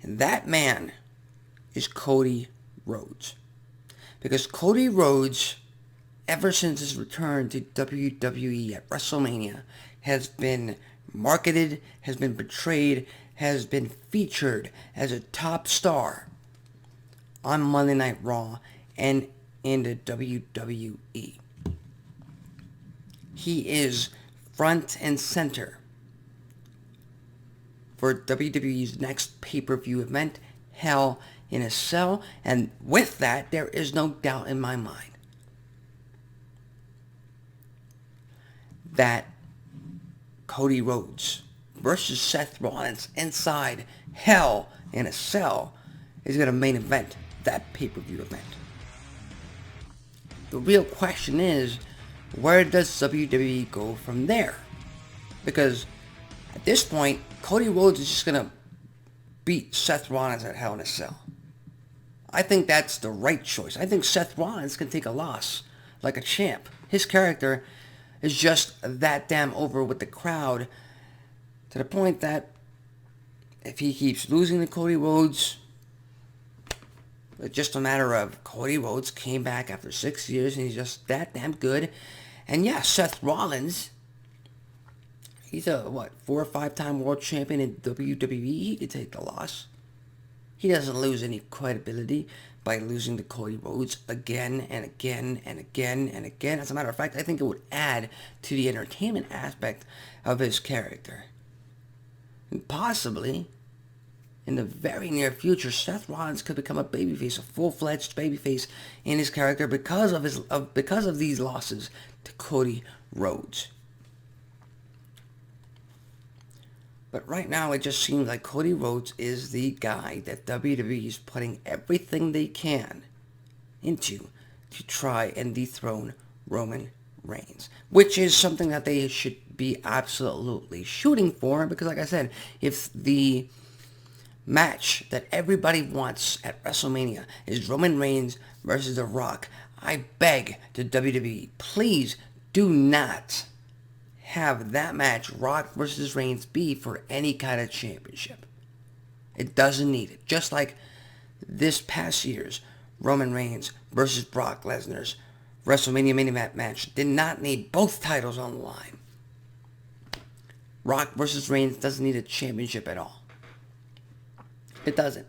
And that man is Cody Rhodes. Because Cody Rhodes, ever since his return to WWE at WrestleMania, has been marketed, has been portrayed, has been featured as a top star on Monday Night Raw and in the WWE. He is front and center for WWE's next pay-per-view event, Hell in a Cell, and with that, there is no doubt in my mind that Cody Rhodes versus Seth Rollins inside Hell in a Cell is going to main event that pay-per-view event. The real question is, where does WWE go from there? Because at this point, Cody Rhodes is just going to beat Seth Rollins at Hell in a Cell. I think that's the right choice. I think Seth Rollins can take a loss like a champ. His character is just that damn over with the crowd to the point that if he keeps losing to Cody Rhodes, it's just a matter of Cody Rhodes came back after 6 years and he's just that damn good. And yeah, Seth Rollins, he's a, 4 or 5 time world champion in WWE. He could take the loss. He doesn't lose any credibility by losing to Cody Rhodes again and again and again and again. As a matter of fact, I think it would add to the entertainment aspect of his character. And possibly, in the very near future, Seth Rollins could become a babyface, a full-fledged babyface in his character because of these losses to Cody Rhodes. But right now, it just seems like Cody Rhodes is the guy that WWE is putting everything they can into to try and dethrone Roman Reigns, which is something that they should be absolutely shooting for, because like I said, if the match that everybody wants at WrestleMania is Roman Reigns versus The Rock, I beg to WWE, please do not have that match, Rock versus Reigns, be for any kind of championship. It doesn't need it. Just like this past year's Roman Reigns versus Brock Lesnar's WrestleMania main event match did not need both titles on the line. Rock versus Reigns doesn't need a championship at all. It doesn't.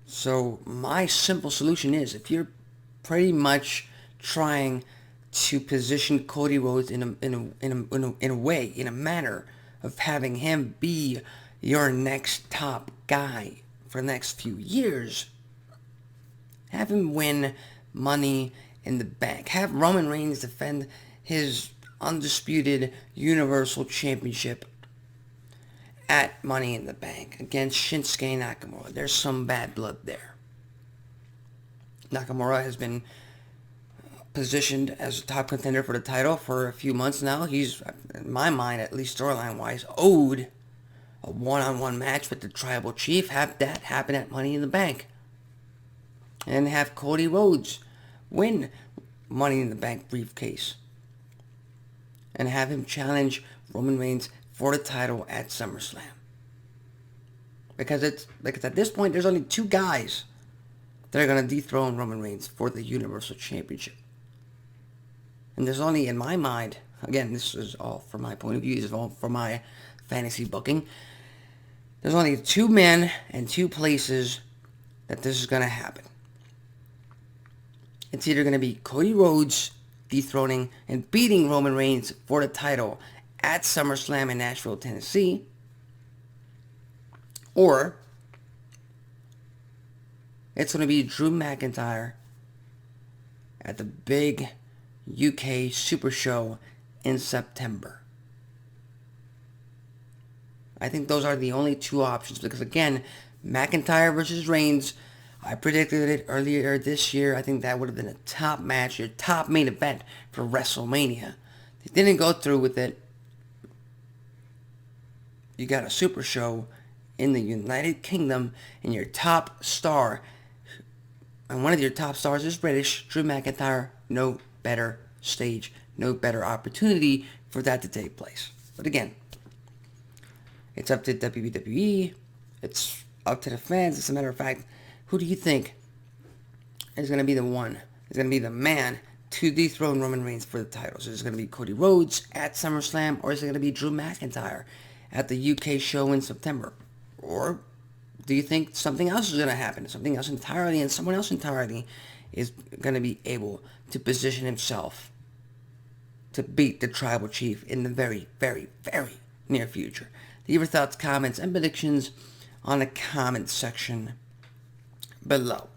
So my simple solution is, if you're pretty much trying to position Cody Rhodes in a way, in a manner of having him be your next top guy for the next few years, have him win Money in the Bank. Have Roman Reigns defend his undisputed Universal Championship at Money in the Bank against Shinsuke Nakamura. There's some bad blood there. Nakamura has been positioned as a top contender for the title for a few months now. He's, in my mind, at least storyline-wise, owed a one-on-one match with the Tribal Chief. Have that happen at Money in the Bank. And have Cody Rhodes win Money in the Bank briefcase. And have him challenge Roman Reigns for the title at SummerSlam. Because at this point, there's only 2 guys that are going to dethrone Roman Reigns for the Universal Championship. And there's only, in my mind, again, this is all from my point of view, this is all from my fantasy booking, there's only 2 men and 2 places that this is going to happen. It's either going to be Cody Rhodes dethroning and beating Roman Reigns for the title at SummerSlam in Nashville, Tennessee, or it's going to be Drew McIntyre at the big UK Super Show in September. I think those are the only 2 options, because again, McIntyre versus Reigns, I predicted it earlier this year. I think that would have been a top match, your top main event for WrestleMania. They didn't go through with it. You got a Super Show in the United Kingdom, and your top star, and one of your top stars is British, Drew McIntyre. No better stage, no better opportunity for that to take place. But again, It's up to WWE. It's up to the fans. As a matter of fact, who do you think is going to be the one, is going to be the man to dethrone Roman Reigns for the titles? Is it going to be Cody Rhodes at SummerSlam, or is it going to be Drew McIntyre at the UK show in September? Or do you think something else is going to happen? Something else entirely, and someone else entirely is going to be able to position himself to beat the Tribal Chief in the very, very, very near future? Leave your thoughts, comments, and predictions on the comment section below.